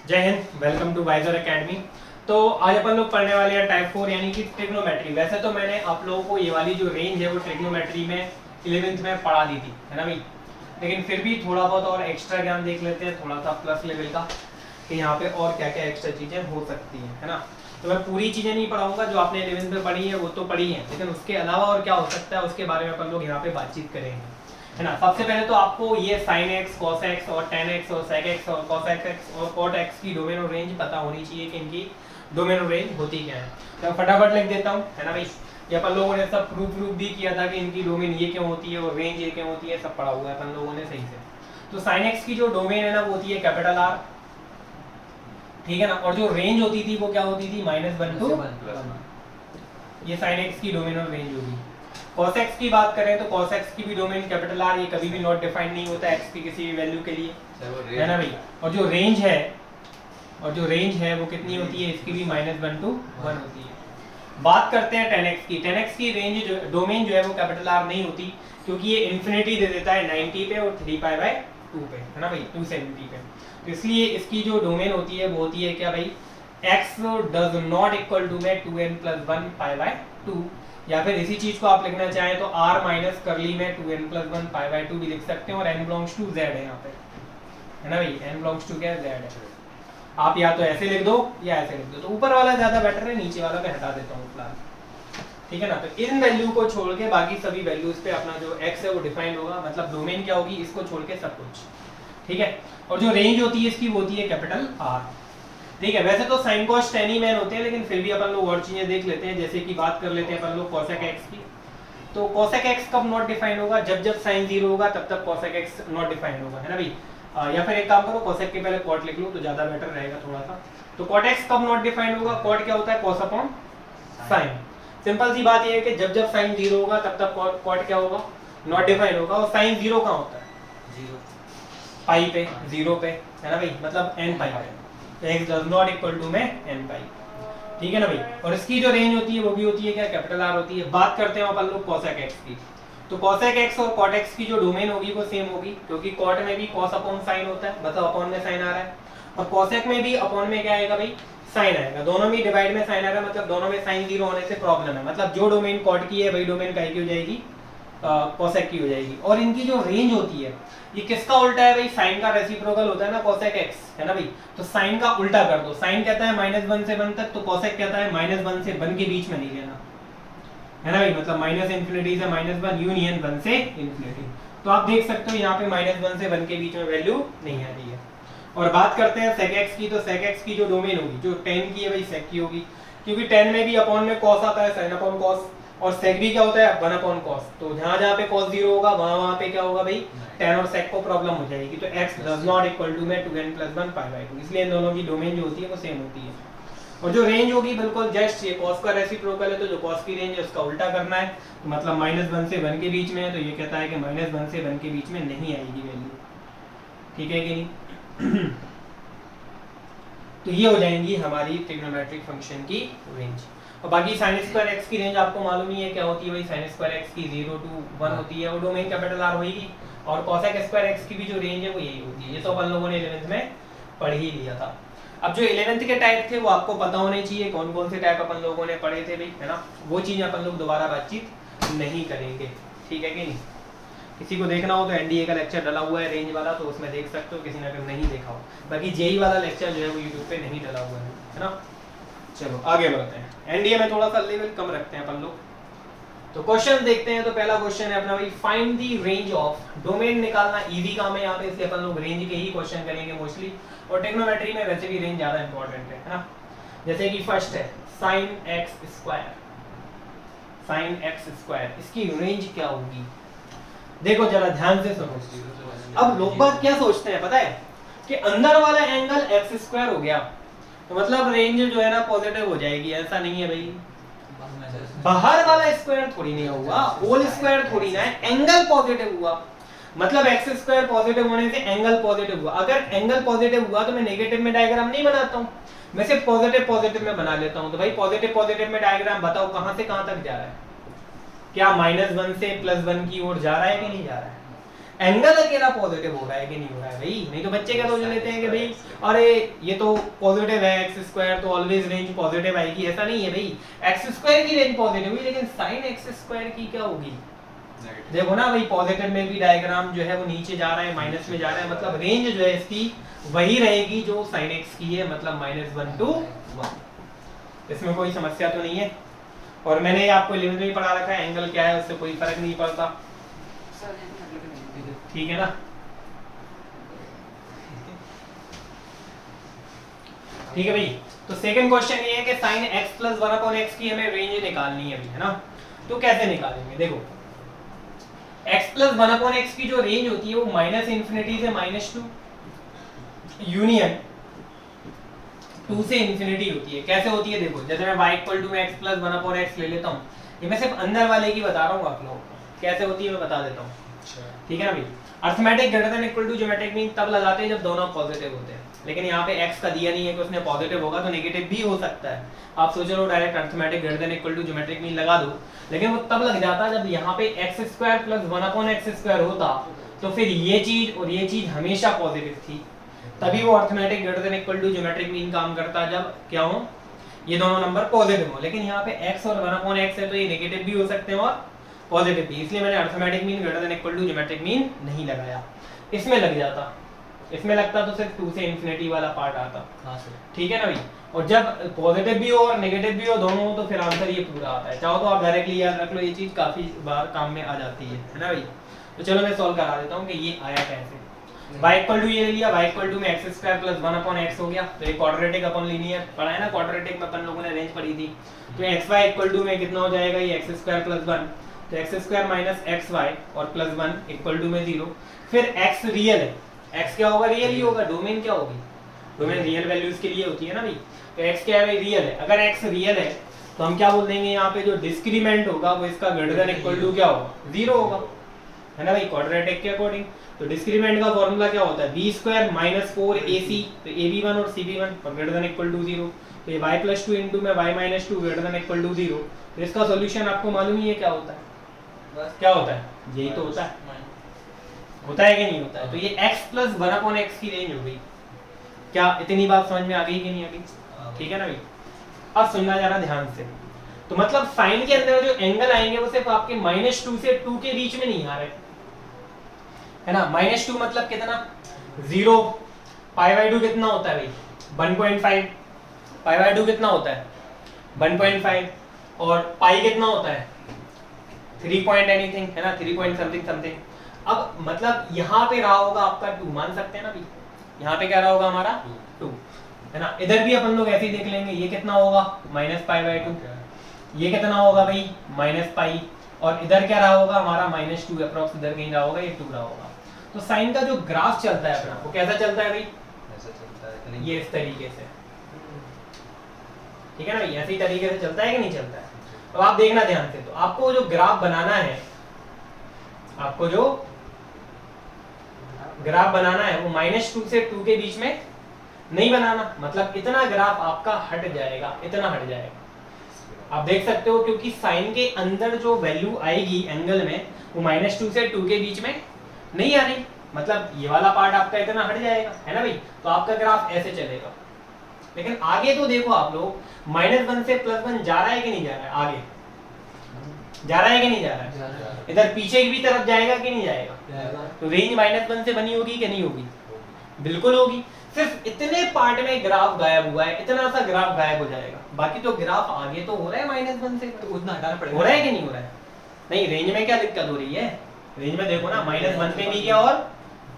जय Hind, welcome to Wiser academy. तो आज अपन लोग पढ़ने वाले हैं टाइप 4 यानी कि ट्रिग्नोमेट्री। वैसे तो मैंने आप लोगों को ये वाली जो रेंज है वो ट्रिग्नोमेट्री में 11th में पढ़ा दी थी, है ना भाई। लेकिन फिर भी थोड़ा बहुत और एक्स्ट्रा ज्ञान देख लेते हैं, थोड़ा सा प्लस लेवल का, कि यहाँ पे और क्या क्या एक्स्ट्रा चीज़ें हो सकती हैं, है ना। तो मैं पूरी चीज़ें नहीं पढ़ाऊंगा, जो आपने 11th में पढ़ी है वो तो पढ़ी है, लेकिन उसके अलावा और क्या हो सकता है उसके बारे में अपन लोग यहाँ पे बातचीत करेंगे, है ना। सबसे पहले तो आपको ये sin x, cos x और tan x और sec x और cos x और cot x की डोमेन और रेंज पता होनी चाहिए कि इनकी डोमेन और रेंज होती क्या है। तो मैं फटाफट लिख देता हूँ, है ना भाई। ये अपन लोगों ने सब प्रूफ भी किया था कि इनकी डोमेन ये क्यों होती है और रेंज ये क्यों होती है, सब पढ़ा हुआ है अपन लोगों ने सही से। तो sin x की जो डोमेन है ना वो होती है कैपिटल R, ठीक है ना। और जो रेंज होती थी वो क्या होती थी, -1 to 1। ये sin x की डोमेन और रेंज होगी। cos x की बात करें तो cos x की भी डोमेन कैपिटल R, ये कभी भी नॉट डिफाइंड नहीं होता x की किसी भी वैल्यू के लिए, है ना भाई। और जो रेंज है वो कितनी होती है, इसकी भी -1 to 1 होती है। बात करते हैं tan x की। tan x की रेंज जो डोमेन जो है वो कैपिटल R नहीं होती, क्योंकि ये इन्फिनिटी दे देता है 90 पे और 3π/2 पे, है ना भाई, 270 पे। तो इसलिए इसकी जो डोमेन होती है वो होती है क्या भाई, x does not equal to में 2n + 1 π/2, या फिर इसी चीज को आप लिखना चाहें तो r माइनस करली में 2n + 1 π/2 भी लिख सकते हैं। और n बिलोंग्स टू z है यहाँ पे, है ना भाई, n बिलोंग्स टू क्या है, z है। आप या तो ऐसे लिख दो या ऐसे लिख दो, तो ऊपर वाला ज्यादा बेटर है, नीचे वाला मैं हटा देता हूँ फिलहाल, ठीक है ना। तो इन वैल्यू को छोड़ के बाकी सभी वैल्यूज पे अपना जो x है वो डिफाइंड होगा, मतलब डोमेन क्या होगी इसको छोड़ के सब कुछ, ठीक है। और जो रेंज होती है इसकी वो होती है कैपिटल R, ठीक है। वैसे तो sin cos tan ही मैन होते हैं, लेकिन फिर भी अपन लोग और चीजें देख लेते हैं, जैसे कि बात कर लेते हैं अपन लोग cosec x की। तो cosec x कब नॉट डिफाइंड होगा, जब sin 0 होगा तब तक cosec x नॉट डिफाइंड होगा, है ना भाई। या फिर एक काम करो, cosec के पहले cot लिख लो तो ज्यादा बेटर रहेगा थोड़ा सा। तो cot x कब नॉट डिफाइंड होगा, cot क्या होता है, cos अपॉन sin। सिंपल सी बात ये है कि जब sin 0 होगा तब तक cot क्या होगा, नॉट डिफाइंड होगा। और sin 0 कहाँ होता है, 0 पाई पे, 0 पे, है ना भाई, मतलब n पाई पे। x does not equal to में n पाई, ठीक है ना भाई। और इसकी जो रेंज होती है वो भी होती है क्या, कैपिटल R होती है। बात करते हैं अपन लोग cosec x की। तो cosec x और cot x की जो डोमेन होगी वो सेम होगी, क्योंकि cot में भी cos अपॉन sin होता है, मतलब अपॉन में sin आ रहा है, और cosec में भी अपॉन में क्या आएगा भाई, sin आएगा। दोनों में डिवाइड में sin आ रहा है, मतलब दोनों में sin 0 होने से प्रॉब्लम है, मतलब जो डोमेन cot की है वही डोमेन काय की हो जाएगी, cosec की हो जाएगी। और इनकी जो रेंज होती है ये किसका उल्टा है भाई, sin का रेसिप्रोकल होता है ना cosec x, है ना भाई। तो sin का उल्टा कर दो, sin कहता है -1 से 1 तक, तो cosec कहता है -1 से 1 के बीच में नहीं लेना, है ना भाई, मतलब -∞ से -1 यूनियन 1 से ∞। तो आप देख सकते हो यहाँ पे -1 से 1 के बीच में वैल्यू नहीं आ रही है। और बात करते हैं sec x की। तो sec x की जो डोमेन होगी, जो tan की है भाई sec की होगी, क्योंकि tan में भी अपॉन में cos आता है, sin अपॉन cos, और sec भी क्या होता है 1 अपॉन cos। तो जहां जहां पे cos 0 होगा वहां पे क्या होगा भाई, tan और sec को प्रॉब्लम हो जाएगी। तो x does not equal to में 2n + 1 π/2, इसलिए इन दोनों की डोमेन जो होती है वो सेम होती है। और जो रेंज होगी बिल्कुल जस्ट ये cos का रेसिप्रोकल है, तो जो cos की रेंज है उसका उल्टा करना है, तो मतलब -1 से 1 के बीच में है, तो ये कहता है कि -1 से 1 के बीच में नहीं आएगी वैल्यू, ठीक है कि नहीं। तो ये हो जाएंगी हमारी ट्रिग्नोमेट्रिक फंक्शन की रेंज। और बाकी sin² x की रेंज आपको मालूम ही है क्या होती है भाई, sin² x की 0 to 1 होती है, और डोमेन कैपिटल R होगी। और cosec² x की भी जो रेंज है वो यही होती है। ये तो अपन लोगों ने 11th में पढ़ ही लिया था। अब जो 11th के टाइप थे वो आपको पता होने चाहिए, कौन कौन से टाइप अपन लोगों ने पढ़े थे भाई, है ना। वो चीज़ अपन लोग दोबारा बातचीत नहीं करेंगे, ठीक है कि नहीं। किसी को देखना हो तो एनडीए का लेक्चर डला हुआ है रेंज वाला, तो उसमें देख सकते हो, किसी ने अगर नहीं देखा हो। बाकी जेई वाला लेक्चर जो है वो यूट्यूब पे नहीं डला हुआ है ना। चलो आगे बढ़ते हैं। एनडीए में थोड़ा सा लेवल कम रखते हैं अपन लोग। तो क्वेश्चन देखते हैं। तो पहला क्वेश्चन है अपना भाई, find the range of. Domain निकालना इजी काम है यहाँ पे, इसलिए अपन लोग रेंज के ही क्वेश्चन करेंगे मोस्टली। और ट्रिग्नोमेट्री में वैसे भी रेंज ज्यादा इंपॉर्टेंट है ना। जैसे कि फर्स्ट है sin x², sin x², इसकी रेंज क्या होगी, देखो जरा ध्यान से सुनो। अब लोग बात क्या सोचते हैं पता है, कि अंदर वाला एंगल x² हो गया तो मतलब रेंज जो है ना पॉजिटिव हो जाएगी, ऐसा नहीं है भाई। बाहर वाला स्क्वायर थोड़ी नहीं हुआ, होल स्क्वायर थोड़ी ना है, एंगल पॉजिटिव हुआ, मतलब x² पॉजिटिव होने से एंगल पॉजिटिव हुआ। अगर एंगल पॉजिटिव हुआ तो मैं नेगेटिव में डायग्राम नहीं बनाता हूँ, मैं सिर्फ पॉजिटिव में बना लेता हूँ। तो भाई पॉजिटिव में डायग्राम बताओ कहां से कहां तक जा रहा है, क्या -1 से +1 की ओर जा रहा है कि नहीं जा रहा है। एंगल अकेला पॉजिटिव हो रहा है कि नहीं हो रहा है भाई। नहीं तो बच्चे क्या सोच लेते हैं कि भाई अरे ये तो पॉजिटिव है एक्स स्क्वायर तो ऑलवेज रेंज पॉजिटिव आएगी, ऐसा नहीं है भाई। एक्स स्क्वायर की रेंज पॉजिटिव हुई लेकिन साइन एक्स स्क्वायर की क्या होगी, देखो ना भाई पॉजिटिव में भी डायग्राम जो है वो नीचे जा रहा है, माइनस में जा रहा है, मतलब रेंज जो है इसकी वही रहेगी जो साइन एक्स की है, मतलब -1 to 1। इसमें कोई समस्या तो नहीं है। और मैंने आपको 11th में पढ़ा रखा है एंगल क्या है, उससे कोई फर्क नहीं पड़ता, ठीक है ना। ठीक है भाई। तो सेकंड क्वेश्चन ये है कि sin x + 1/x की हमें रेंज निकालनी है अभी, है ना। तो कैसे निकालेंगे, देखो x + 1/x की जो रेंज होती है वो -∞ से -2 यूनियन 2 से इंफिनिटी होती है। कैसे होती है देखो, जैसे मैं y = x + 1/x ले लेता हूँ, ये मैं सिर्फ अंदर वाले की बता रहा हूँ, आप लोग कैसे होती है मैं बता देता हूँ, ठीक है ना भाई। Arithmetic greater than equal to geometric mean तब लगाते हैं जब दोनों पॉजिटिव होते हैं, लेकिन यहाँ पे x का दिया नहीं है कि उसने पॉजिटिव होगा तो नेगेटिव भी हो सकता है। आप सोच रहे हो direct arithmetic greater than equal to geometric mean लगा दो, लेकिन वो तब लग जाता जब यहाँ पे x² + 1/x² होता, तो फिर ये चीज और ये चीज हमेशा पॉजिटिव थी, तभी वो arithmetic greater than equal to geometric mean काम करता जब क्या हो, ये दोनों नंबर पॉजिटिव हो। लेकिन यहाँ पे x और 1/x है तो ये नेगेटिव भी हो सकते हैं और पॉजिटिव भी, इसलिए मैंने arithmetic mean greater than equal to geometric mean नहीं लगाया। इसमें लग जाता, इसमें लगता तो सिर्फ 2 से इंफिनिटी वाला पार्ट आता, ठीक है ना भाई। और जब पॉजिटिव भी हो और नेगेटिव भी हो दोनों हो तो फिर आंसर ये पूरा आता है। चाहो तो आप डायरेक्टली याद रख लो, ये चीज काफी बार काम में आ जाती है ना भाई। तो चलो मैं सॉल्व करा देता हूँ कि ये आया कैसे। y = ये ले लिया, y = में x² + 1/x हो गया, तो ये क्वाड्रेटिक अपन लीनियर पढ़ा है ना, क्वाड्रेटिक में अपन लोगों ने रेंज पढ़ी थी। तो xy = में कितना हो जाएगा, ये x² + 1, तो x² - xy और +1 = में 0। फिर x रियल है, x क्या होगा, रियल ही होगा, डोमेन क्या होगी, डोमेन रियल वैल्यूज के लिए होती है ना भाई। तो x क्या है भाई, रियल है। अगर x रियल है तो हम क्या बोल देंगे, यहाँ पे जो डिस्क्रीमेंट होगा वो इसका ग्रेटर देन इक्वल टू क्या होगा, 0 होगा, है ना भाई, क्वाड्रेटिक के अकॉर्डिंग। तो डिस्क्रीमेंट का फॉर्मूला क्या होता है, b² - 4ac, तो ab1 और cb1 और ग्रेटर देन इक्वल टू 0। तो ये y + 2 इनटू में y - 2 greater than equal to 0। तो इसका सॉल्यूशन आपको मालूम ही है क्या होता है, बस क्या होता है, यही तो होता है, होता है कि नहीं होता है। तो ये x + 1/x की रेंज हो गई। क्या इतनी बात समझ में आ गई कि नहीं आ गई, ठीक है ना भाई। अब सुनना जरा ध्यान से। तो मतलब साइन के अंदर जो एंगल आएंगे वो सिर्फ आपके -2 से 2 के बीच में नहीं आ रहे, है ना। -2 मतलब कितना, 0, π/2 कितना होता है भाई, 1.5, π/2 कितना होता है 1.5, और पाई कितना होता है 3 पॉइंट एनीथिंग, है ना, 3 पॉइंट समथिंग समथिंग। अब मतलब यहाँ पे रहा होगा आपका 2, मान सकते हैं ना भाई, यहाँ पे क्या रहा होगा हमारा 2, है ना। इधर भी अपन लोग ऐसे ही देख लेंगे, ये कितना होगा -π/2, ये कितना होगा भाई -π, और इधर क्या रहा होगा हमारा -2 अप्रॉक्स, इधर कहीं रहा होगा, ये 2 रहा होगा। तो साइन का जो ग्राफ चलता है अपना वो कैसा चलता है भाई, ऐसा चलता है, ये इस तरीके से, ठीक है ना भाई, ऐसे ही तरीके से चलता है कि नहीं चलता है। तो आप देखना ध्यान से, तो आपको जो ग्राफ बनाना है, आपको जो ग्राफ बनाना है वो -2 से 2 के बीच में नहीं बनाना, मतलब इतना ग्राफ आपका हट जाएगा, इतना हट जाएगा। आप देख सकते हो क्योंकि साइन के अंदर जो वैल्यू आएगी एंगल में वो -2 से 2 के बीच में नहीं आ रही, मतलब ये वाला पार्ट आपका इतना हट जाएगा, है ना भाई। तो आपका ग्राफ ऐसे चलेगा। लेकिन आगे तो देखो आप लोग, -1 से +1 जा रहा है कि नहीं जा रहा है, आगे जा रहा है कि नहीं जा रहा है, इधर पीछे की भी तरफ जाएगा कि नहीं जाएगा। तो रेंज -1 से बनी होगी कि नहीं होगी, बिल्कुल होगी। सिर्फ इतने पार्ट में ग्राफ गायब हुआ है, इतना सा ग्राफ गायब हो जाएगा, बाकी तो ग्राफ आगे तो हो रहा है -1 से, तो उतना हटाना पड़ेगा, हो रहा है कि नहीं हो रहा है। नहीं, रेंज में क्या दिक्कत हो रही है, रेंज में देखो ना -1 पे भी गया और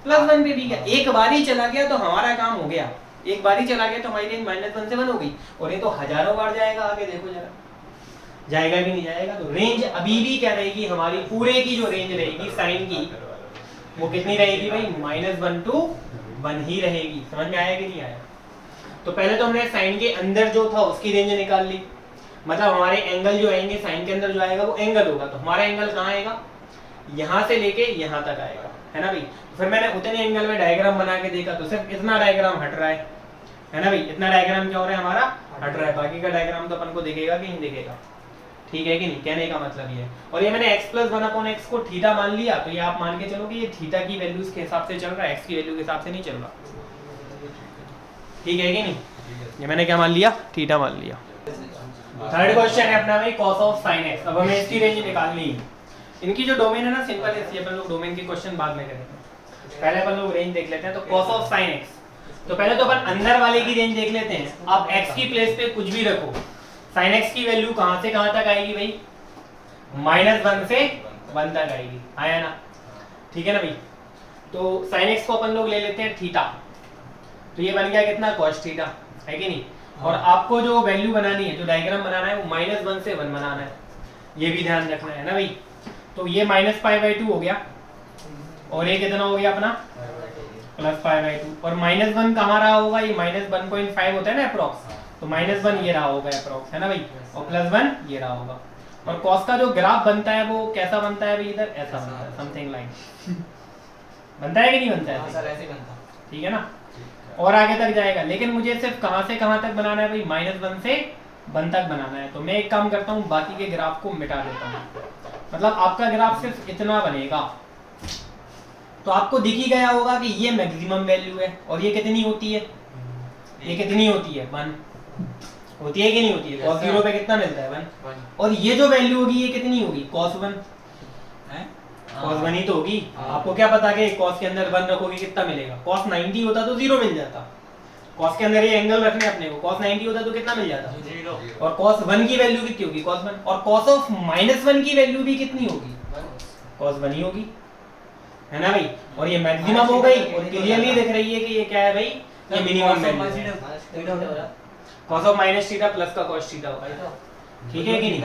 +1 पे भी गया, एक बार ही चला गया तो हमारा काम हो गया, एक बार ही चला गया तो हमारी रेंज -1 से 1 हो गई, और ये तो हजारों बार जाएगा आगे, देखो जरा जाएगा कि नहीं जाएगा। तो रेंज अभी भी क्या रहेगी, हमारी पूरे की जो रेंज रहेगी साइन की वो कितनी रहेगी भाई, -1 to 1 ही रहेगी। समझ में आया कि नहीं आया। तो पहले तो हमने साइन के अंदर जो था उसकी रेंज निकाल ली, मतलब हमारे एंगल जो आएंगे साइन के अंदर जो आएगा वो एंगल होगा, तो हमारा एंगल कहाँ आएगा, यहाँ से लेके यहाँ तक आएगा, है ना भाई। फिर मैंने उतने एंगल में डायग्राम बना के देखा तो सिर्फ इतना डायग्राम हट रहा है ना भाई, इतना डायग्राम क्या हो रहा है हमारा हट रहा है, बाकी का डायग्राम तो अपन को दिखेगा कि नहीं दिखेगा, ठीक है कि नहीं, कहने का मतलब ये है। और ये मैंने x प्लस 1/x को थीटा मान लिया, तो ये आप मान के चलो कि ये थीटा की वैल्यूज के हिसाब से चल रहा है, x की वैल्यू के हिसाब से नहीं चल रहा, ठीक है कि नहीं। ये मैंने क्या मान लिया, थीटा मान लिया। थर्ड क्वेश्चन है अपना भाई cos ऑफ sin x। अब हमें इसकी रेंज निकालनी है। इनकी जो डोमेन है ना सिंपल है, इसलिए अपन लोग डोमेन के क्वेश्चन बाद में करेंगे, पहले अपन लोग रेंज देख लेते हैं। तो cos ऑफ sin x, तो पहले तो अपन अंदर वाले की रेंज देख लेते हैं। आप x की प्लेस पे कुछ भी रखो, sin x की वैल्यू कहां से कहां तक आएगी भाई, -1 से 1 तक आएगी, आया ना, ठीक है ना भाई। तो sin x को अपन लोग ले लेते हैं थीटा, तो ये बन गया कितना, cos थीटा, है कि नहीं। और आपको जो वैल्यू बनानी है, जो डायग्राम बनाना है, वो -1 से 1 बनाना है, ये भी ध्यान रखना है ना भाई। तो ये -π/2 हो गया, और ये कितना हो गया अपना +π/2, और -1 कहाँ रहा होगा, ये -1.5 होता है ना अप्रोक्स, तो -1 ये रहा होगा अप्रोक्स, है ना भाई, और +1 ये रहा होगा। और cos का जो ग्राफ बनता है वो कैसा बनता है भाई, इधर ऐसा बनता है, समथिंग लाइक बनता है कि नहीं बनता है, सर ऐसे बनता, ठीक है ना। और आगे तक जाएगा, लेकिन मुझे सिर्फ कहां से कहां तक बनाना है भाई, -1 से 1 तक बनाना है। तो मैं एक काम करता हूँ, बाकी के ग्राफ को मिटा देता हूँ, मतलब आपका ग्राफ सिर्फ इतना बनेगा। तो आपको दिख ही गया होगा कि ये मैक्सिमम वैल्यू है, और ये कितनी होती है, ये कितनी होती है, 1 होती है कि नहीं होती है। cos 0 पे कितना मिलता है, 1। और ये जो वैल्यू होगी ये कितनी होगी, cos 1 है, cos 1 ही तो होगी। आपको क्या पता कि cos के अंदर 1 रखोगे कितना मिलेगा, cos 90 होता तो 0 मिल जाता, cos के अंदर ये एंगल रखने अपने को, cos 90 होता तो कितना मिल जाता, 0। और cos 1 की वैल्यू कितनी होगी, cos 1, और cos ऑफ -1 की वैल्यू भी कितनी होगी, cos 1 ही होगी, है ना भाई। और ये मैक्सिमम हो गई, और क्लियरली दिख रही है कि ये क्या है भाई, ये मिनिमम वैल्यू है। cos ऑफ -θ प्लस का cos θ होगा, ठीक है कि नहीं।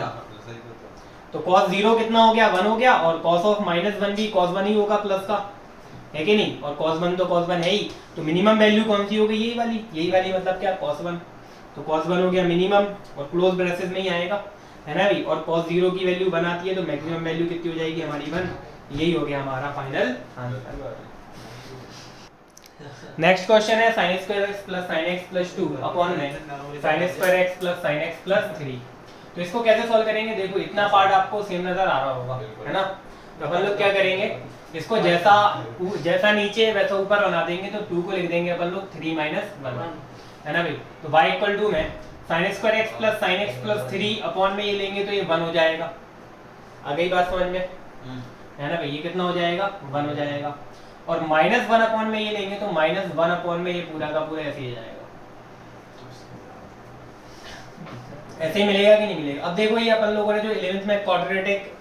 तो cos 0 कितना हो गया, 1 हो गया, और cos ऑफ -1 भी cos 1 ही होगा प्लस का, है कि नहीं। और cos 1 तो cos 1 है ही, तो मिनिमम वैल्यू कौन सी हो गई, यही वाली मतलब क्या, cos 1। तो cos 1 हो गया मिनिमम, और क्लोज ब्रेसेस में ही आएगा, है ना भाई। और cos 0 की वैल्यू 1 आती है, तो मैक्सिमम वैल्यू कितनी हो जाएगी हमारी, 1। यही हो गया हमारा फाइनल आंसर। नेक्स्ट क्वेश्चन है sin square x plus sin x plus 2 upon में sin square x plus sin x plus 3। तो इसको कैसे सॉल्व करेंगे, देखो इतना पार्ट आपको सेम नजर आ रहा होगा, है ना। तो अपन लोग क्या करेंगे, इसको जैसा नीचे वैसा ऊपर बना देंगे, तो 2 को लिख देंगे अपन लोग 3 - 1, है ना भाई। तो y इक्वल टू में sin square x plus sin x plus 3 upon में ये लेंगे तो ये 1 हो जाएगा। आ गई बात समझ में, है ना भाई। ये कितना हो जाएगा, 1 हो जाएगा। और -1 अपॉन में ये लेंगे तो -1 अपॉन में ये पूरा का पूरा ऐसे ही जाएगा, ऐसे ही मिलेगा कि नहीं मिलेगा। अब देखो ये अपन लोगों ने जो 11th में क्वाड्रेटिक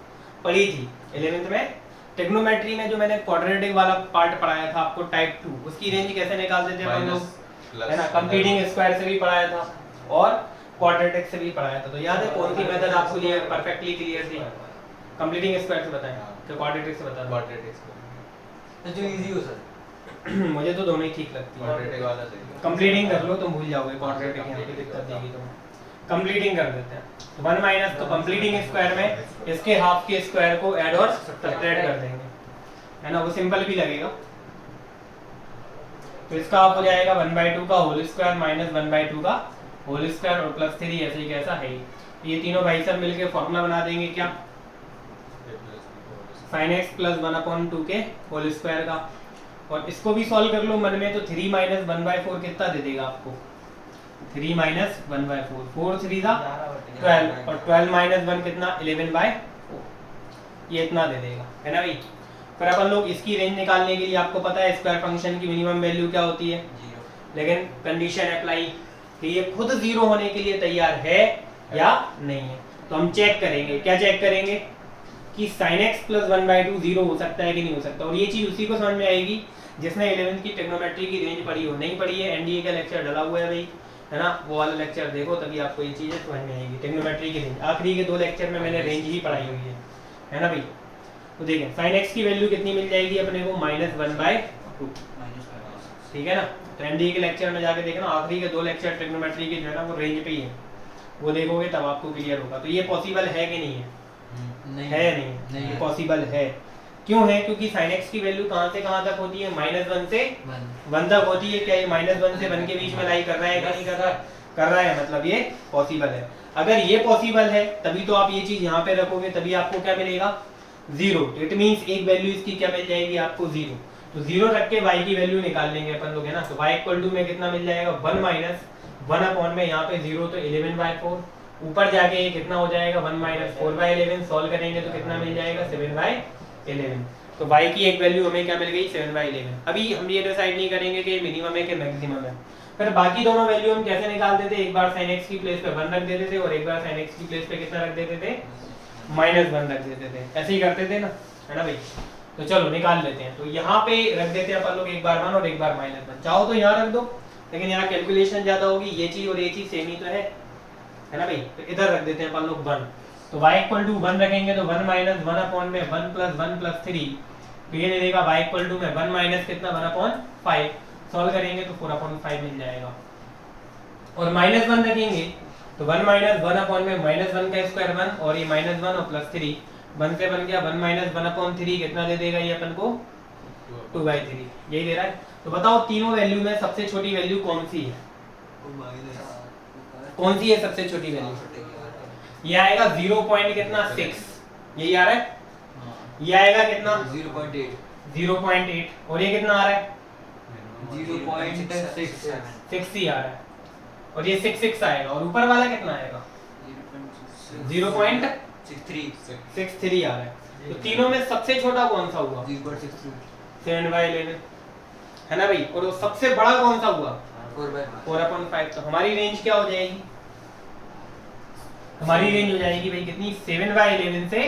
पढ़ी थी, 11th में ट्रिग्नोमेट्री में जो मैंने क्वाड्रेटिक वाला पार्ट पढ़ाया था आपको टाइप 2, उसकी रेंज कैसे निकालते थे अपन लोग, है ना। कंप्लीटिंग स्क्वायर से भी पढ़ाया था और क्वाड्रेटिक से भी पढ़ाया था। तो याद है कौन सी मेथड आपको ये परफेक्टली क्लियर थी, कंप्लीटिंग स्क्वायर से बताएं कि क्वाड्रेटिक से बता, क्वाड्रेटिक से तो जो इजी हो सर। मुझे तो दोनों ही ठीक लगती है, क्वाड्रेटिक वाला सही, कंप्लीटिंग कर लो तो भूल जाओगे, क्वाड्रेटिक यहाँ पे दिक्कत देगी तो कंप्लीटिंग कर देते हैं। तो 1 माइनस, तो कंप्लीटिंग स्क्वायर में इसके हाफ के स्क्वायर को ऐड और सब्ट्रैक्ट कर देंगे, है ना, वो सिंपल भी लगेगा। तो इसका आप हो जाएगा 1/2 का होल स्क्वायर माइनस 1/2 का होल स्क्वायर और प्लस 3 ऐसे ही कैसा है। ये तीनों भाई सब मिलके फॉर्मूला बना देंगे क्या, sin x प्लस 1/2 के होल स्क्वायर का। और इसको भी सॉल्व कर लो मन में, तो 3 - 1/4 कितना दे देगा आपको, 3 - 1/4, 4 3 जा 12, और 12 - 1 कितना 11/4, ये इतना दे देगा, है ना भाई। फिर अपन लोग इसकी रेंज निकालने के लिए, आपको पता है स्क्वायर फंक्शन की मिनिमम वैल्यू क्या होती है, 0। लेकिन कंडीशन अप्लाई कि ये खुद 0 होने के लिए तैयार है या नहीं है। तो हम चेक करेंगे, क्या चेक करेंगे कि sin x प्लस 1/2 0 हो सकता है कि नहीं हो सकता। और ये चीज उसी को समझ में आएगी जिसने 11th की ट्रिग्नोमेट्री की रेंज पढ़ी हो, नहीं पढ़ी है एनडीए का लेक्चर डला हुआ है भाई, है ना, वो वाला लेक्चर देखो, तभी आपको ये चीजें समझ में आएगी। ट्रिग्नोमेट्री की रेंज आखिरी के 2 लेक्चर में मैंने रेंज ही पढ़ाई हुई है ना भाई। तो देखें sin x की वैल्यू कितनी मिल जाएगी अपने को, -1/2, ठीक है ना। तो एनडीए के लेक्चर में जाके देखना, आखिरी के 2 लेक्चर ट्रिग्नोमेट्री के जो है ना वो रेंज पे ही है, वो देखोगे तब आपको क्लियर होगा। तो ये पॉसिबल है कि नहीं है, है नहीं ये पॉसिबल है। क्यों है, क्योंकि sin x की वैल्यू कहां से कहां तक होती है, -1 से 1 तक होती है। क्या ये -1 से 1 के बीच में लाई कर रहा है कि नहीं कर रहा है, कर रहा है, मतलब ये पॉसिबल है। अगर ये पॉसिबल है तभी तो आप ये चीज यहाँ पे रखोगे, तभी आपको क्या मिलेगा 0। इट मींस एक वैल्यू इसकी क्या मिल जाएगी आपको 0। तो 0 रख के y की वैल्यू निकाल लेंगे अपन लोग, है ना। तो y इक्वल टू में कितना मिल जाएगा 1 माइनस 1 अपॉन में यहाँ पे 0 तो 11/4, ऊपर जाके ये कितना हो जाएगा 1 माइनस 4/11, सॉल्व करेंगे तो कितना मिल जाएगा 7/11। तो y की एक वैल्यू हमें क्या मिल गई 7/11। अभी हम ये डिसाइड नहीं करेंगे कि मिनिमम है कि मैक्सिमम है। फिर बाकी दोनों वैल्यू हम कैसे निकालते थे, एक बार sin x की प्लेस पे 1 रख देते थे और एक बार sin x की प्लेस पे कितना रख देते थे -1 रख देते थे, ऐसे ही करते थे ना, है ना भाई। तो चलो निकाल लेते हैं। तो यहाँ पे रख देते हैं अपन लोग एक बार 1 और एक बार -1, चाहो तो यहाँ रख दो, लेकिन यहाँ कैलकुलेशन ज्यादा होगी, ये चीज और ये चीज सेम ही तो है ना भाई। तो इधर रख देते हैं अपन लोग 1। तो y इक्वल टू 1 रखेंगे तो 1 माइनस 1 अपॉन में 1 प्लस 1 प्लस 3, तो ये दे देगा y इक्वल टू में 1 माइनस कितना 1 अपॉन 5, सॉल्व करेंगे तो 4/5 मिल जाएगा। और -1 रखेंगे तो 1 माइनस 1 अपॉन में -1 का स्क्वायर 1 और ये -1 और प्लस 3, 1 से बन गया 1 माइनस 1 अपॉन 3, कितना दे देगा ये अपन को 2/3, यही दे रहा है। तो बताओ तीनों वैल्यू में सबसे छोटी वैल्यू कौन सी है, कौन सी है सबसे छोटी वैल्यू? ये आएगा 0. कितना 6, यही आ रहा है। ये आएगा कितना 0.8 और ये कितना आ रहा है 6 ही आ रहा है, और ये 6 आएगा, और ऊपर वाला कितना आएगा 0.63 आ रहा है। तो तीनों में सबसे छोटा कौन सा हुआ 7/11, है ना भाई। और सबसे बड़ा कौन सा हुआ 4/5। तो हमारी रेंज क्या हो जाएगी, हमारी रेंज हो जाएगी भाई कितनी 7/11 से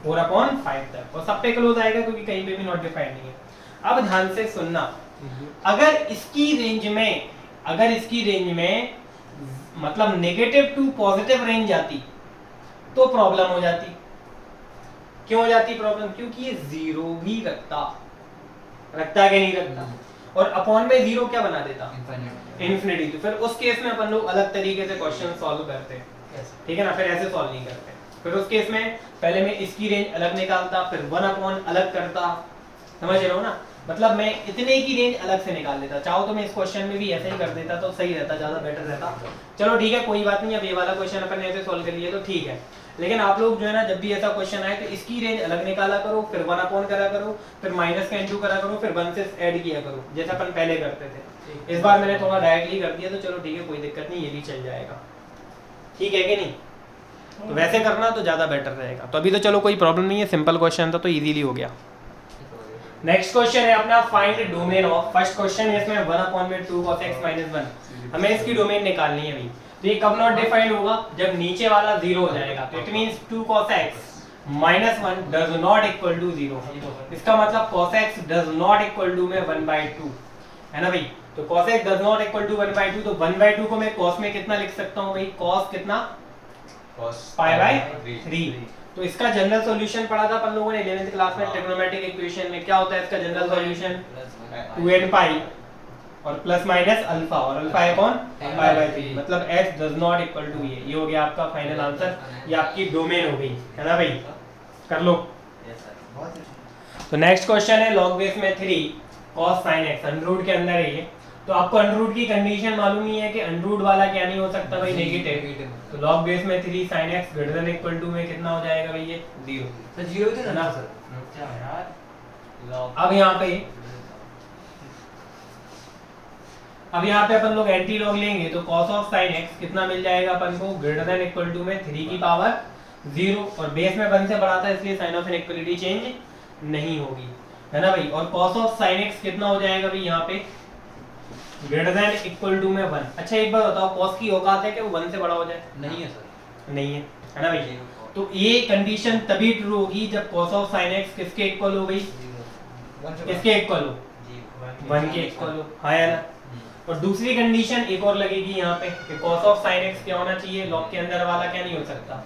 4/5 तक, और सब पे क्लोज आएगा क्योंकि कहीं पे भी नॉट डिफाइंड नहीं है। अब ध्यान से सुनना, अगर इसकी रेंज में मतलब नेगेटिव टू पॉजिटिव रेंज आती तो प्रॉब्लम हो जाती। क्यों हो जाती प्रॉब्लम, क्योंकि ये 0 भी रखता कि नहीं रखता, और अपॉन में 0 क्या बना देता इन्फिनिटी। तो फिर उस केस में अपन लोग अलग तरीके से क्वेश्चन सॉल्व करते हैं, ठीक है ना। फिर ऐसे सॉल्व नहीं करते। फिर उस केस में पहले मैं इसकी रेंज अलग निकालता, फिर 1 अपॉन अलग करता, समझ रहे हो ना। मतलब मैं इतने की रेंज अलग से निकाल लेता। चाहो तो मैं इस क्वेश्चन में भी ऐसे ही कर देता तो सही रहता, ज्यादा बेटर रहता। चलो ठीक है, कोई बात नहीं। अब ये वाला क्वेश्चन अपन ऐसे सॉल्व कर लिए तो ठीक है, लेकिन आप लोग जो है ना जब भी ऐसा क्वेश्चन आए तो इसकी रेंज अलग निकाला करो, फिर 1 अपॉन करा करो, फिर माइनस का इनटू करा करो, फिर 1 से ऐड किया करो, जैसा अपन पहले करते थे। इस बार मैंने थोड़ा डायरेक्टली कर दिया तो चलो ठीक है, कोई दिक्कत नहीं, ये भी चल जाएगा, ठीक है कि नहीं। तो वैसे करना तो ज्यादा बेटर रहेगा। तो अभी तो चलो कोई प्रॉब्लम नहीं है, सिंपल क्वेश्चन था तो इजीली हो गया। नेक्स्ट क्वेश्चन है अपना find domain of. First question है इसमें 1/2 cos x - 1, हमें इसकी डोमेन निकालनी है अभी। तो ये कब नॉट डिफाइंड होगा, जब नीचे वाला 0 हो जाएगा। तो it means 2 cos x - 1 does not equal to 0। इसका मतलब cos x does not equal to में 1/2, है ना भाई। तो cos x does not equal to 1/2, तो 1/2 को मैं cos में कितना लिख सकता हूं भाई, cos कितना π/3। तो इसका जनरल सॉल्यूशन पढ़ा था अपन लोगों ने 11th क्लास में ट्रिग्नोमेट्रिक इक्वेशन में। क्या होता है इसका जनरल सॉल्यूशन 2n π और प्लस माइनस अल्फा, और अल्फा है कौन π/3, मतलब h does not equal to ये हो गया आपका फाइनल आंसर। ये आपकी डोमेन हो गई, है ना भाई, कर लो। तो नेक्स्ट क्वेश्चन है log बेस में 3 cos sin x, अंडररूट के अंदर है ये। तो आपको अंडररूट की कंडीशन मालूम ही है कि अंडररूट वाला क्या नहीं हो सकता भाई, नेगेटिव। तो log बेस में 3 sin x greater than equal to में कितना हो जाएगा भाई ये 0। तो 0 ही तो ना सर। क्या यार, अब यहाँ पे अपन लोग एंटी लॉग लेंगे तो cos ऑफ sin x कितना मिल जाएगा अपन को, ग्रेटर देन इक्वल टू में 3 की पावर 0, और बेस में 1 से बड़ा था इसलिए साइन ऑफ इनइक्वालिटी चेंज नहीं होगी, है ना भाई। और cos ऑफ sin x कितना हो जाएगा भाई यहाँ पे, ग्रेटर देन इक्वल टू में 1। अच्छा एक बात बताओ, cos की औकात है कि वो 1 से बड़ा हो जाए? नहीं है सर, नहीं है ना भाई। तो ये कंडीशन तभी ट्रू होगी जब cos ऑफ sin x किसके इक्वल हो भाई, किसके इक्वल हो, 1 के इक्वल हो, हाँ या ना। और दूसरी कंडीशन एक और लगेगी यहाँ पे कि cos ऑफ sin x क्या होना चाहिए, लॉग के अंदर वाला क्या नहीं हो सकता,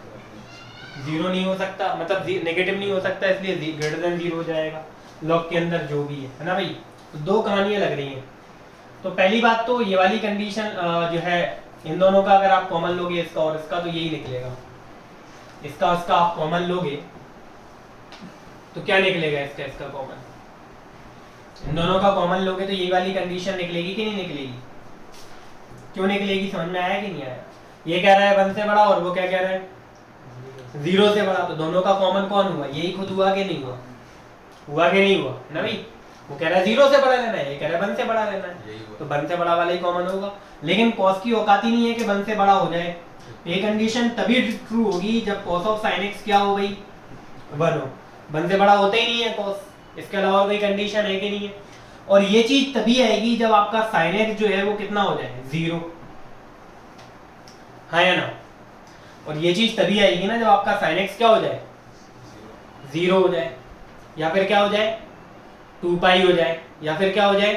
0 नहीं हो सकता, मतलब नेगेटिव नहीं हो सकता, इसलिए ग्रेटर देन 0 हो जाएगा लॉग के अंदर जो भी है ना भाई। तो दो कहानियां लग रही हैं। तो पहली बात तो ये वाली कंडीशन जो है इन दोनों का अगर आप कॉमन लोगे इसका और इसका तो यही निकलेगा, इसका उसका आप कॉमन लोगे तो क्या निकलेगा, इसका कॉमन, इन दोनों का कॉमन लोगे तो यही वाली कंडीशन निकलेगी कि नहीं निकलेगी, क्यों निकलेगी, समझ में आया कि नहीं आया? ये कह रहा है 1 से बड़ा और वो क्या कह रहा है 0 से बड़ा, तो दोनों का कॉमन कौन हुआ, यही खुद हुआ कि नहीं हुआ, हुआ कि नहीं हुआ ना भाई? वो कह रहा है 0 से बड़ा लेना है, ये कह रहा है 1 से बड़ा लेना है, तो 1 से बड़ा वाला ही कॉमन होगा। लेकिन cos की औकात ही नहीं है कि 1 से बड़ा हो जाए। ये कंडीशन तभी ट्रू होगी जब cos ऑफ sin x क्या हो गई 1 हो। 1 से बड़ा होता ही नहीं है cos, इसके अलावा कोई कंडीशन है कि नहीं है? और ये चीज तभी आएगी जब आपका sin x जो है वो कितना हो जाए 0, हाँ या ना? और ये चीज तभी आएगी ना जब आपका sin x क्या हो जाए 0 हो जाए, या फिर क्या हो जाए 2 पाई हो जाए, या फिर क्या हो जाए,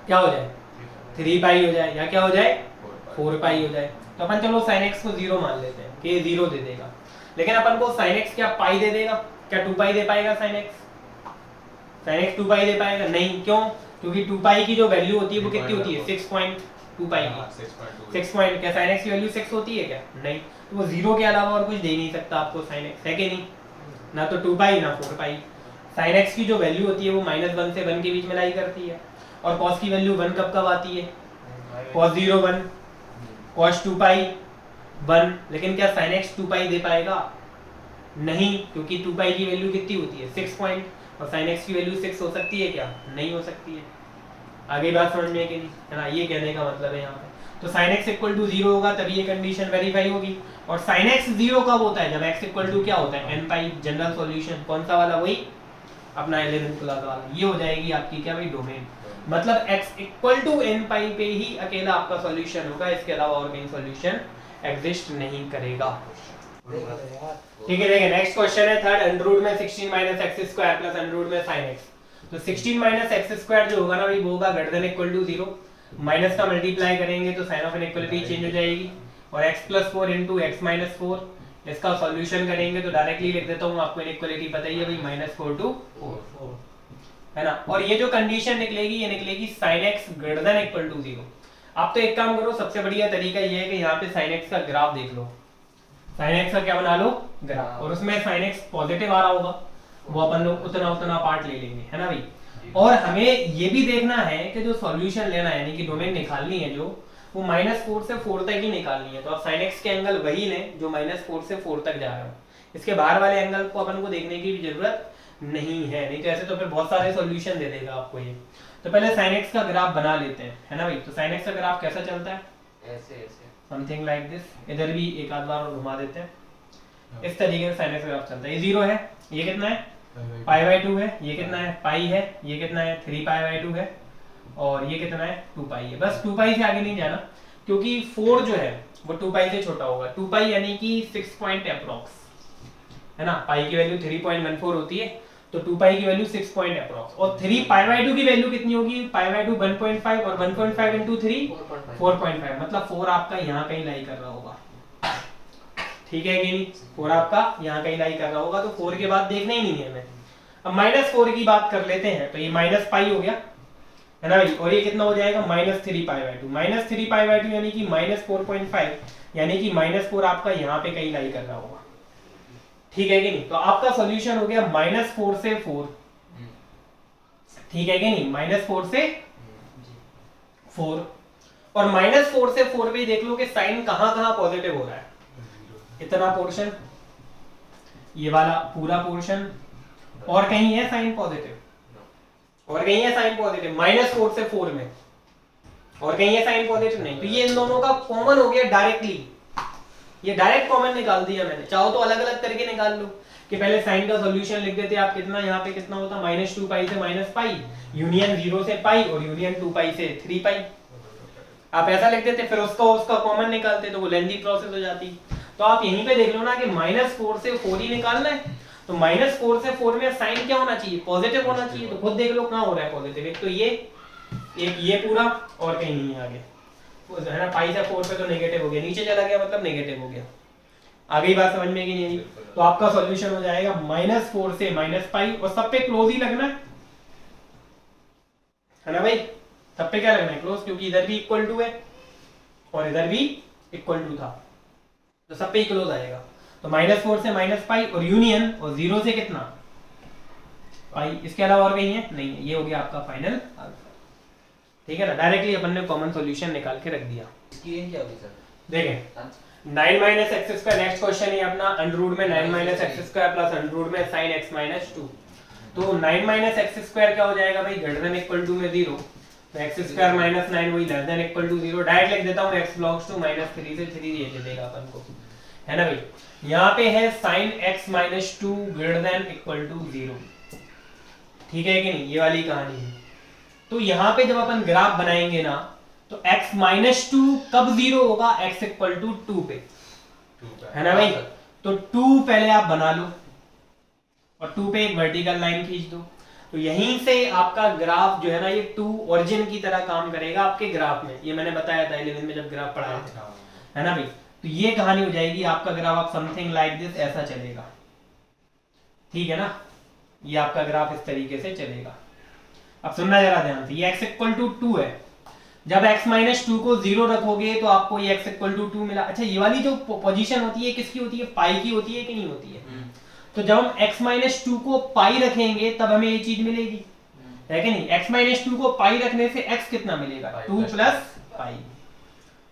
क्या हो जाए 3 पाई हो जाए, या क्या हो जाए 4 पाई हो जाए। तो अपन चलो sin x को 0 मान लेते हैं कि ये 0 दे देगा, लेकिन अपन को sin x क्या पाई दे देगा, क्या 2 पाई दे पाएगा sin x 2 पाई दे पाएगा? नहीं, क्यों? क्योंकि 2 पाई की जो वैल्यू होती है वो कितनी होती है 6.2 पाई की, 6 पॉइंट, क्या sin x की वैल्यू 6 होती है क्या? नहीं, तो वो 0 के अलावा और कुछ दे नहीं सकता आपको sin x, है कि नहीं? ना तो 2 पाई ना 4 पाई। sin x की जो वैल्यू होती है वो -1 से 1 के बीच में लाई करती है, और cos की वैल्यू 1 कब कब आती है, cos 0 1, cos 2 पाई 1, लेकिन क्या sin x 2 पाई दे पाएगा? नहीं, क्योंकि 2 पाई की वैल्यू कितनी होती है 6 पॉइंट, और sin x की वैल्यू 6 हो सकती है क्या? नहीं हो सकती है। आगे बात समझ में कि नहीं, है ना? ये कहने का मतलब है यहाँ पे। तो sin x इक्वल टू 0 होगा तभी ये कंडीशन वेरीफाई होगी। और sin x 0 कब होता है? जब x इक्वल टू क्या होता है n पाई, जनरल सॉल्यूशन कौन सा वाला, वही अपना 11th क्लास वाला। ये हो जाएगी आपकी क्या भाई डोमेन, मतलब x इक्वल टू n पाई पे ही अकेला आपका सॉल्यूशन होगा, इसके अलावा और कहीं सॉल्यूशन एग्जिस्ट नहीं करेगा। ठीक है, देखिए नेक्स्ट क्वेश्चन है थर्ड, अंडर रूट में 16 - x² प्लस अंडर रूट में sin x। तो 16 - x² जो होगा ना भाई वो होगा greater than equal to 0, minus का मल्टीप्लाई करेंगे तो साइन ऑफ इनइक्वालिटी चेंज हो जाएगी, और x + 4 * x - 4 इसका सॉल्यूशन करेंगे तो डायरेक्टली लिख देता हूं, आपको इनइक्वालिटी पता ही है भाई -4 to 4, है ना? और ये जो कंडीशन निकलेगी ये निकलेगी sin x greater than equal to 0। आप तो एक काम करो, सबसे बढ़िया तरीका ये है कि यहाँ पे sin x का ग्राफ देख लो, sin x का क्या बना लो ग्राफ, और उसमें sin x पॉजिटिव आ रहा होगा, वो अपन लोग उतना पार्ट ले लेंगे, है ना भाई? और हमें ये भी देखना है कि जो सॉल्यूशन लेना है यानी कि डोमेन निकालनी है जो, वो -4 से 4 तक ही निकालनी है। तो आप sin x के एंगल वही लें जो -4 से 4 तक जा रहे हो, इसके बाहर वाले एंगल को अपन को देखने की भी जरूरत नहीं है, नहीं तो ऐसे तो फिर बहुत सारे सॉल्यूशन दे देगा आपको ये। तो पहले sin x का ग्राफ बना लेते हैं, है ना भाई? तो sin x का ग्राफ कैसा चलता है, ऐसे समथिंग लाइक दिस, इधर भी एक आध बार और घुमा देते हैं, इस तरीके से sin x का ग्राफ चलता है। ये 0 है, ये कितना है π/2 है, ये कितना है पाई है, ये कितना है 3π/2 है, और ये कितना है 2 पाई है। बस 2 पाई से आगे नहीं जाना, क्योंकि 4 जो है वो 2 पाई से छोटा होगा। 2 पाई यानी कि 6 पॉइंट अप्रॉक्स, है ना? पाई की वैल्यू 3.14 होती है, तो 2 पाई की वैल्यू 6 पॉइंट अप्रॉक्स, और 3π/2 की वैल्यू कितनी होगी, π/2 1.5, और 1.5 into 3 4.5, मतलब 4 आपका यहाँ कहीं लाई कर रहा होगा, ठीक है कि नहीं? 4 आपका यहाँ कहीं लाई कर रहा होगा, तो 4 के बाद देखना ही नहीं है हमें। अब -4 की बात कर लेते हैं, तो ये -पाई हो गया, है ना भाई? और ये कितना हो जाएगा -3π/2, -3π/2 यानी कि -4.5, यानी कि -4 आपका यहाँ पे कहीं लाई कर रहा होगा, ठीक है कि नहीं? तो आपका सॉल्यूशन हो गया -4 से 4, ठीक है कि नहीं? -4 से 4, और -4 से 4 पे देख लो कि साइन कहाँ पॉजिटिव हो रहा है, इतना पोर्शन, ये वाला पूरा पोर्शन, और कहीं है साइन पॉजिटिव, और कहीं है साइन पॉजिटिव -4 से 4 में, और कहीं है साइन पॉजिटिव नहीं। तो ये इन दोनों का कॉमन हो गया डायरेक्टली, ये डायरेक्ट कॉमन निकाल दिया मैंने। चाहो तो अलग अलग तरीके निकाल लो कि पहले साइन का सॉल्यूशन लिख देते आप, कितना यहाँ पे कितना होता -2 पाई से -पाई, यूनियन 0 से पाई, और यूनियन 2 पाई से 3 पाई, आप ऐसा लिख देते, फिर उसका कॉमन निकालते, तो वो लेंथी प्रोसेस हो जाती। तो आप यहीं पे देख लो ना कि -4 से 4 ही निकालना है, तो -4 से 4 में साइन क्या होना चाहिए, पॉजिटिव होना चाहिए। तो खुद देख लो कहाँ हो रहा है पॉजिटिव, एक तो ये पूरा, और कहीं नहीं आगे, है ना? पाई से 4 पे तो नेगेटिव हो गया, नीचे चला गया मतलब नेगेटिव हो गया। आगे बात समझ में कि नहीं आई? तो आपका सॉल्यूशन हो जाएगा -4 से -पाई, और सब पे क्लोज ही लगना है ना भाई? सब पे क्या लगना है, क्लोज, क्योंकि इधर भी इक्वल टू है और इधर भी इक्वल टू था, तो सब पे क्लोज आएगा। तो -4 से -पाई, और यूनियन, और 0 से कितना पाई, इसके अलावा और कहीं है नहीं है। ये हो गया आपका फाइनल आंसर। ठीक है ना, डायरेक्टली अपन ने कॉमन सॉल्यूशन निकाल के रख दिया। इसकी रेंज क्या होगी सर? देखें 9 minus x square, next question है अपना अंडर रूट में 9 minus x square plus under root में sin x माइनस 2। तो 9 माइनस एक्स स्क्वायर क्या हो जाएगा भाई, ग्रेटर देन इक्वल टू में 0, तो एक्स स्क्वायर माइनस 9 वही less than equal to 0। Direct लिख देता हूं x बिलोंग्स टू -3 से 3 ये दे देगा अपन को, है ना भाई। यहाँ पे है sin x minus 2 greater than equal to 0, ठीक है कि नहीं, ये वाली कहानी है। तो यहाँ पे जब अपन ग्राफ बनाएंगे ना तो x माइनस 2 कब 0 होगा, x इक्वल टू 2 पे, है ना भाई। तो 2 पहले आप बना लो और 2 पे एक वर्टिकल लाइन खींच दो, तो यहीं से आपका ग्राफ जो है ना ये 2 ओरिजिन की तरह काम करेगा आपके ग्राफ में। ये मैंने बताया था 11 में जब ग्राफ पढ़ाया था, है ना भाई। तो ये कहानी हो जाएगी आपका ग्राफ आप समथिंग लाइक दिस ऐसा चलेगा, ठीक है ना, ये आपका ग्राफ इस तरीके से चलेगा। अब सुनना जरा ध्यान से, ये x इक्वल टू 2 है, जब x माइनस 2 को 0 रखोगे तो आपको ये x इक्वल टू 2 मिला। अच्छा, ये वाली जो पोजीशन होती है किसकी होती है, पाई की होती है कि नहीं होती है। तो जब हम x माइनस 2 को पाई रखेंगे तब हमें ये चीज मिलेगी, है कि नहीं। x माइनस 2 को पाई रखने से x कितना मिलेगा, 2 प्लस पाई।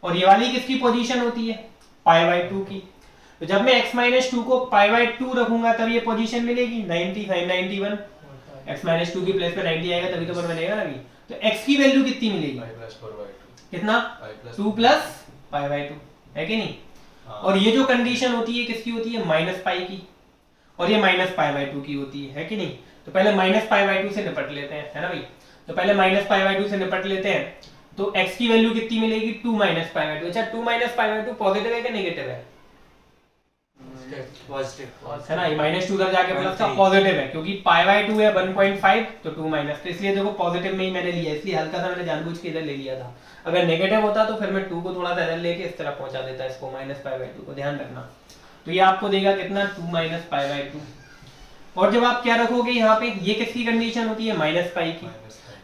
और ये वाली किसकी पोजीशन होती है, पाई बाई 2 की। तो जब मैं x माइनस 2 को पाई बाई 2 रखूंगा तब ये पोजीशन मिलेगी 90 sin 91। x माइनस 2 की प्लेस पे 90 आएगा तभी तो पर बनेगा ना अभी। तो x की वैल्यू कितनी मिलेगी, कितना, 2 प्लस पाई बाई 2, है कि नहीं। और ये जो कंडीशन होती है किसकी होती है, माइनस पाई की, और ये माइनस पाई बाई 2 की होती है कि नहीं। तो पहले माइनस पाई बाई 2 से निपट लेते हैं, है ना भाई। तो पहले माइनस पाई बाई 2 से निपट लेते हैं, तो x की वैल्यू कितनी मिलेगी, 2 माइनस पाई बाई 2। अच्छा, 2 माइनस पाई बाई 2 पॉजिटिव है कि नेगेटिव है, पॉजिटिव है ना। ये माइनस 2 उधर जाके प्लस का पॉजिटिव है, क्योंकि पाई बाई 2 है 1.5, तो 2 माइनस, तो इसलिए देखो पॉजिटिव में ही मैंने लिया, इसलिए हल्का सा मैंने जानबूझ के इधर ले लिया था। अगर नेगेटिव होता तो फिर मैं 2 को थोड़ा सा इधर लेके इस तरह पहुंचा देता इसको, माइनस पाई बाई 2 को, ध्यान रखना। तो ये आपको देगा कितना, 2 माइनस पाई बाई 2। और जब आप क्या रखोगे यहाँ पे, ये किसकी कंडीशन होती है, माइनस पाई की।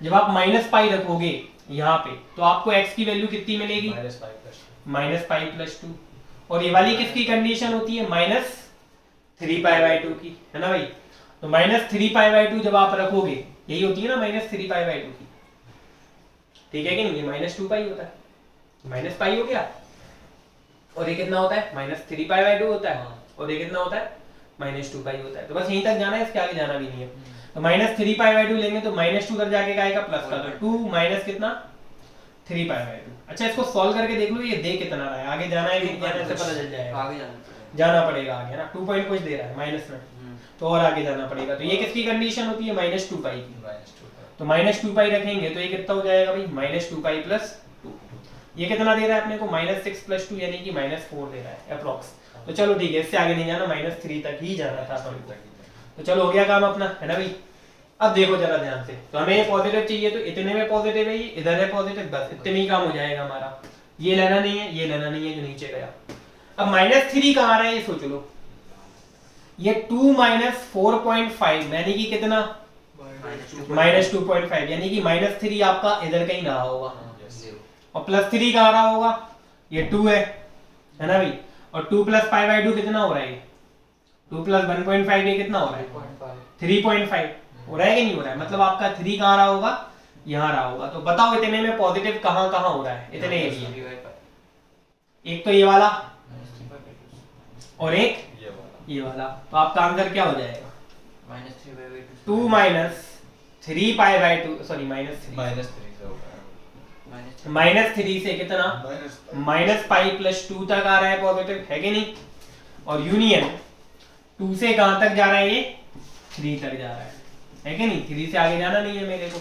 जब आप माइनस पाई रखोगे यहाँ पे तो आपको x की वैल्यू कितनी मिलेगी, माइनस पाई प्लस 2। और ये वाली किसकी कंडीशन होती है, माइनस 3 पाई बाई 2 की, है ना भाई। तो माइनस 3 पाई बाई 2 जब आप रखोगे, यही होती है ना माइनस 3 पाई बाई 2 की, ठीक है कि नहीं। ये माइनस 2 पाई होता है, माइनस पाई हो गया, और ये कितना होता है, माइनस 3 पाई बाई 2 होता है, और ये कितना होता है, माइनस 2 पाई होता है। तो बस यहीं तक जाना है, इसके आगे जाना भी नहीं है। तो माइनस 3 पाई बाई 2 लेंगे तो माइनस 2 उधर जाके आएगा प्लस का, तो 2 माइनस कितना, 3 पाई बाई 2। अच्छा, इसको सॉल्व करके देख लो ये दे कितना रहा है, आगे जाना है कि जाने से पता चल जाएगा, आगे जाना पड़ेगा आगे ना। 2 पॉइंट कुछ दे रहा है माइनस में, तो और आगे जाना पड़ेगा। तो ये किसकी कंडीशन होती है, माइनस 2 पाई की। तो माइनस 2 पाई रखेंगे तो ये कितना हो जाएगा भाई, माइनस 2 पाई प्लस 2। ये कितना दे रहा है अपने को, माइनस 6 प्लस 2 यानी कि माइनस 4 दे रहा है अप्रोक्स। तो चलो ठीक है, इससे आगे नहीं जाना, माइनस 3 तक ही जाना था अपन को। तो चलो हो गया काम अपना, है ना भाई। अब देखो जरा ध्यान से, तो हमें ये पॉजिटिव चाहिए, तो इतने में पॉजिटिव है, ये इधर है पॉजिटिव, बस इतने में ही काम हो जाएगा हमारा। ये लेना नहीं है, ये लेना नहीं है जो नीचे गया। अब माइनस 3 कहाँ रहा है ये सोच लो, ये 2 माइनस 4.5 यानी कि कितना, माइनस 2.5, यानी कि माइनस 3 आपका इधर कहीं रहा होगा, और प्लस 3 कहाँ रहा होगा, ये 2 है ना भाई। और 2 प्लस पाई बाई 2 कितना हो रहा है, 2 प्लस 1.5 ये कितना हो रहा है, 3.5 हो रहा है कि नहीं हो रहा है। मतलब आपका 3 कहाँ रहा होगा, यहाँ रहा होगा। तो बताओ इतने में पॉजिटिव कहाँ कहाँ हो रहा है, इतने एरिया, एक तो ये वाला और एक ये वाला। तो आपका आंसर क्या हो जाएगा, -2 minus 3 pi by 2, sorry minus 3 से कितना, माइनस पाई प्लस 2 तक आ रहा है पॉजिटिव, है कि नहीं। और यूनियन 2 से कहां तक जा रहा है, ये 3 तक जा रहा है कि नहीं। 3 से आगे जाना नहीं है मेरे को।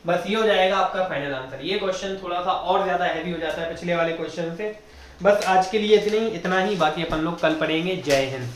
बस ये हो जाएगा आपका फाइनल आंसर। ये क्वेश्चन थोड़ा सा और ज्यादा हैवी हो जाता है पिछले वाले क्वेश्चन से। बस आज के लिए इतना ही, बाकी अपन लोग कल पढ़ेंगे। जय हिंद।